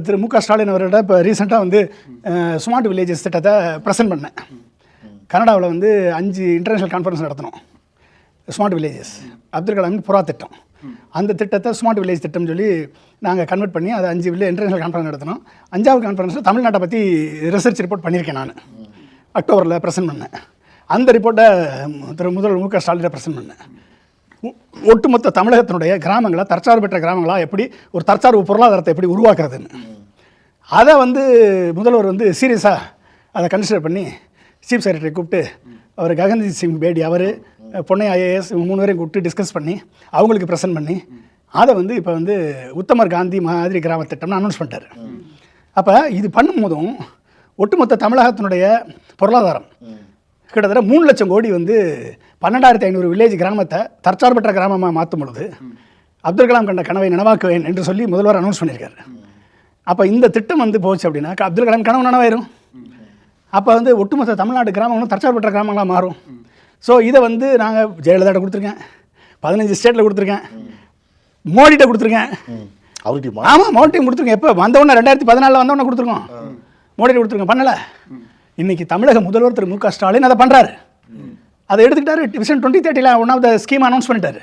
திரு மு க ஸ்டாலின் அவரோட இப்போ ரீசெண்டாக வந்து ஸ்மார்ட் வில்லேஜஸ் திட்டத்தை ப்ரெசென்ட் பண்ணேன். கனடாவில் வந்து 5 இன்டர்நேஷ்னல் கான்ஃபரன்ஸ் நடத்தணும். ஸ்மார்ட் வில்லேஜஸ் அப்துல் கலாம் புறா திட்டம், அந்த திட்டத்தை ஸ்மார்ட் வில்லேஜ் திட்டம்னு சொல்லி நாங்கள் கன்வெர்ட் பண்ணி அதை 5 இன்டர்நேஷ்னல் கான்ஃபரன்ஸ் நடத்தினோம். 5வது கான்ஃபரன்ஸில் தமிழ்நாட்டை பற்றி ரிசர்ச் ரிப்போர்ட் பண்ணியிருக்கேன். நான் அக்டோபரில் ப்ரெசென்ட் பண்ணேன். அந்த ரிப்போர்ட்டை திரு முதல்வர் மு க ஸ்டாலினை ப்ரெசென்ட் பண்ணேன். ஒட்டுமொத்த தமிழகத்தினுடைய கிராமங்களை தற்சார்பு பெற்ற கிராமங்களாக எப்படி ஒரு தற்சார்பு பொருளாதாரத்தை எப்படி உருவாக்குறதுன்னு அதை வந்து முதல்வர் வந்து சீரியஸாக அதை கன்சிடர் பண்ணி சீஃப் செக்ரட்டரி கூப்பிட்டு அவர் ககன்தீப் சிங் பேடி, அவர் பொன்னை IAS 3 பேரையும் கூப்பிட்டு டிஸ்கஸ் பண்ணி அவங்களுக்கு ப்ரெசென்ட் பண்ணி அதை வந்து இப்போ வந்து உத்தமர் காந்தி மாதிரி கிராம திட்டம்னு அனௌன்ஸ் பண்ணிட்டார். அப்போ இது பண்ணும்போதும் ஒட்டுமொத்த தமிழகத்தினுடைய பொருளாதாரம் கிட்டத்தட்ட 3 லட்சம் கோடி வந்து 12,500 வில்லேஜ் கிராமத்தை தற்சார்பற்ற கிராமமாக மாற்றும் பொழுது அப்துல் கலாம் கண்ட கனவை நனவாக்குவேன் என்று சொல்லி முதல்வர் அனௌன்ஸ் பண்ணியிருக்காரு. அப்போ இந்த திட்டம் வந்து போச்சு அப்படின்னா அப்துல் கலாம் கனவு நனவாயிரும். அப்போ வந்து ஒட்டுமொத்த தமிழ்நாடு கிராமங்களும் தற்சார்பற்ற கிராமங்களாக மாறும். ஸோ இதை வந்து நாங்கள் ஜெயலலிதாட்ட கொடுத்துருக்கேன், 15 ஸ்டேட்டில் கொடுத்துருக்கேன், மோடிகிட்ட கொடுத்துருக்கேன். ஆமாம், மோடிட்டையும் கொடுத்துருக்கேன். எப்போ வந்தவொடனே 2014 வந்தவொடனே கொடுத்துருக்கோம், மோடிகிட்ட கொடுத்துருக்கேன். பண்ணலை. இன்றைக்கி தமிழக முதல்வர் திரு மு க ஸ்டாலின் அதை பண்ணுறாரு. அதை எடுத்துக்கிட்டாரு. Vision 2030 one of the scheme announce பண்ணிட்டாரு.